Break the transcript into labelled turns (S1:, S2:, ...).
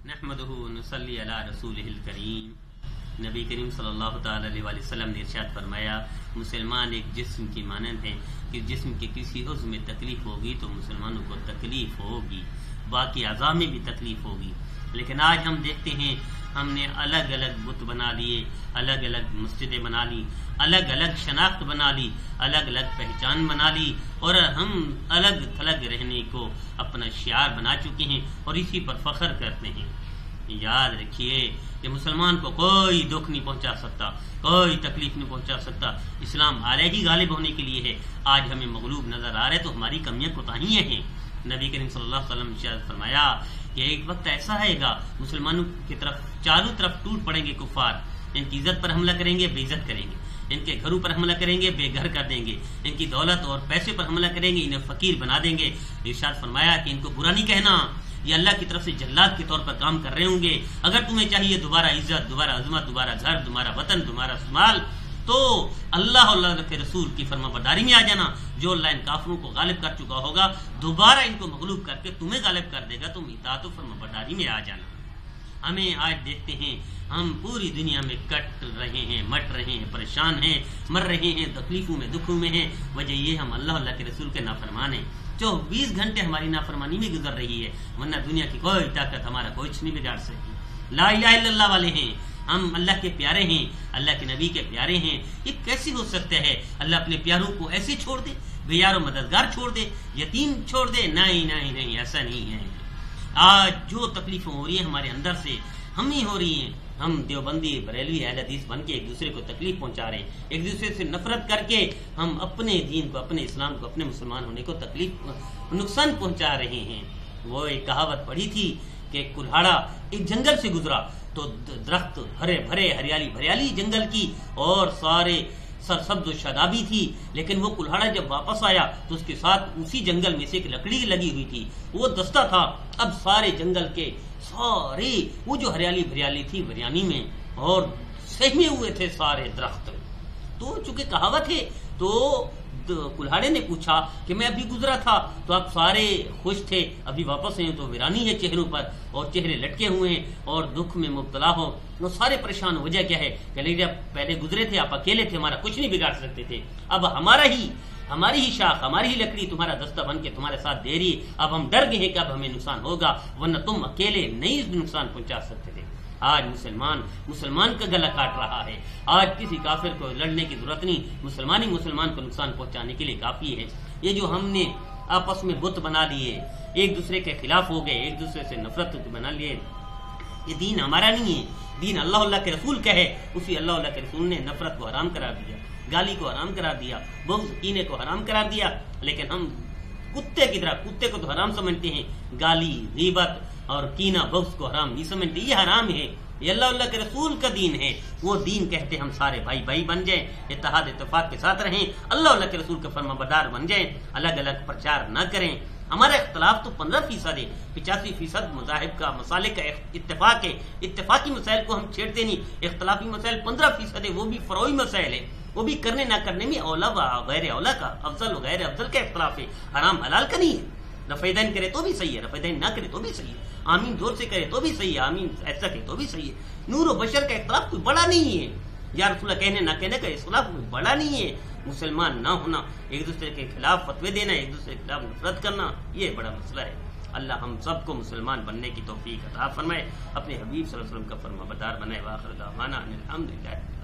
S1: नहमदुहु व नुसल्ली अला रसूलिहिल करीम। नबी करीम सल्लल्लाहु ताला अलैहि वसल्लम ने इरशाद फरमाया, मुसलमान एक जिस्म की मानंद है कि जिस्म के किसी उज़्व में तकलीफ होगी तो मुसलमानों को तकलीफ होगी, बाकी अज़ा में भी तकलीफ होगी। लेकिन आज हम देखते हैं हमने अलग अलग बुत बना लिए, अलग अलग मस्जिदें बना ली, अलग अलग शनाख्त बना ली, अलग अलग पहचान बना ली और हम अलग थलग रहने को अपना शियार बना चुके हैं और इसी पर फख्र करते हैं। याद रखिए कि मुसलमान को कोई दुख नहीं पहुंचा सकता, कोई तकलीफ नहीं पहुंचा सकता। इस्लाम अलग ही गालिब होने के लिए है। आज हमें मगलूब नजर आ रहे तो हमारी कमियां कोताहियां हैं। नबी करीम सल्लल्लाहु अलैहि वसल्लम ने इरशाद फरमाया कि एक वक्त ऐसा आएगा मुसलमानों की तरफ चारों तरफ टूट पड़ेंगे कुफार, इनकी इज्जत पर हमला करेंगे, बेइज्जत करेंगे, इनके घरों पर हमला करेंगे, बेघर कर देंगे, इनकी दौलत और पैसे पर हमला करेंगे, इन्हें फकीर बना देंगे। इरशाद फरमाया कि इनको बुरा नहीं कहना, ये अल्लाह की तरफ से जल्लाद के तौर पर काम कर रहे होंगे। अगर तुम्हें चाहिए दोबारा इज्जत, दोबारा अजमत, दोबारा घर, दोबारा वतन, दोबारा माल, तो अल्लाह और अल्लाह के रसूल की फरमाबरदारी में आ जाना। जो अल्लाह इन काफिरों को गालिब कर चुका होगा दोबारा इनको मगलूब करके तुम्हें गालिब कर देगा, तुम इताअत और फरमाबरदारी में आ जाना। हमें आज देखते हैं हम पूरी दुनिया में कट रहे हैं, मट रहे हैं, परेशान हैं, मर रहे हैं, तकलीफों में, दुखों में हैं। वजह ये हम अल्लाह अल्लाह के रसूल के नाफरमान हैं। 24 घंटे हमारी नाफरमानी में गुजर रही है, वरना दुनिया की कोई ताकत हमारा कुछ नहीं बिगाड़ सकती। ला इलाहा इल्लल्लाह वाले हैं हम, अल्लाह के प्यारे हैं, अल्लाह के नबी के प्यारे हैं। ये कैसे हो सकता है अल्लाह अपने प्यारों को ऐसे छोड़ दे, बेयारो मददगार छोड़ दे, यतीम छोड़ दे? नहीं नहीं नहीं, ऐसा नहीं है। आज जो तकलीफें हो रही है हमारे अंदर से हम ही हो रही हैं। हम देवबंदी बरेलवी अहले हदीस बन के एक दूसरे को तकलीफ पहुंचा रहे हैं, एक दूसरे से नफरत करके हम अपने दीन को, अपने इस्लाम को, अपने मुसलमान होने को तकलीफ, नुकसान पहुंचा रहे हैं। वो एक कहावत पढ़ी थी कि कुल्हाड़ा एक जंगल से गुजरा तो दरख्त हरे भरे, हरियाली भरियाली जंगल की और सारे सरसब्ज शादाबी थी, लेकिन वो कुल्हाड़ा जब वापस आया तो उसके साथ उसी जंगल में से एक लकड़ी लगी हुई थी, वो दस्ता था। अब सारे जंगल के सारे वो जो हरियाली भरियाली थी बिरयानी में और सहमे हुए थे सारे दरख्त। तो चूंकि कहावत है तो कुल्हाड़े ने पूछा कि मैं अभी गुजरा था तो आप सारे खुश थे, अभी वापस आए तो वीरानी है चेहरों पर और चेहरे लटके हुए हैं और दुख में मुब्तला हो, वो सारे परेशान। वजह क्या है? कह जब पहले गुजरे थे आप अकेले थे, हमारा कुछ नहीं बिगाड़ सकते थे, अब हमारी ही शाख, हमारी ही लकड़ी तुम्हारा दस्ता बन के तुम्हारे साथ दे रही, अब हम डर गए हैं कि अब हमें नुकसान होगा, वरना तुम अकेले नहीं नुकसान पहुंचा सकते थे। आज मुसलमान का गला काट रहा है। आज किसी काफिर को लड़ने की जरूरत नहीं, मुसलमान ही मुसलमान को नुकसान पहुंचाने के लिए काफी है। ये जो हमने आपस में बुत बना लिए, एक दूसरे के खिलाफ हो गए, एक दूसरे से नफरत बना लिए, ये दीन हमारा नहीं है। दीन अल्लाह अल्लाह के रसूल का है। उसी अल्लाह अल्लाह के रसूल ने नफरत को हराम करार दिया, गाली को हराम करार दिया, बुग़्ज़ कीने को हराम करार दिया। लेकिन हम कुत्ते की तरह, कुत्ते को तो हराम समझते हैं, गाली, गीबत और कीना, बुग़्ज़ को हराम नहीं समझते। ये हराम है, ये अल्लाह अल्लाह के रसूल का दीन है। वो दीन कहते हम सारे भाई भाई बन जाएं, इत्तेहाद इत्तेफाक के साथ रहें, अल्लाह अल्लाह के रसूल के फरमाबरदार बन जाएं, अलग अलग प्रचार न करें। हमारा इख्तलाफ तो 15% है, 85% मज़ाहिब का मसाले का इत्तेफाक है। इत्तेफाकी मसाइल को हम छेड़ते नहीं, इख्तलाफी मसाइल 15% है, वो भी फरोई मसाइल है, वो भी करने ना करने में औला व गैर औला का, अफजल व गैर अफजल का इख्तलाफ है, हराम हलाल का नहीं है। रफ़ैदैन करे तो भी सही है, रफ़ैदैन ना करे तो भी सही है, आमीन जोर से करे तो भी सही है, आमीन ऐसा करे तो भी सही है। नूर और बशर का इख्तलाफ कोई बड़ा नहीं है, या रसूलुल्लाह कहने ना कहने का इख्तलाफ कोई बड़ा नहीं है। मुसलमान ना होना, एक दूसरे के खिलाफ फतवे देना, एक दूसरे के खिलाफ नफरत करना, ये बड़ा मसला है। अल्लाह हम सबको मुसलमान बनने की तौफीक अता फरमाए, अपने हबीब सल्लल्लाहु अलैहि वसल्लम का फरमाबरदार बनाए। व आखिर दावाना अनिल हम्दुलिल्लाह।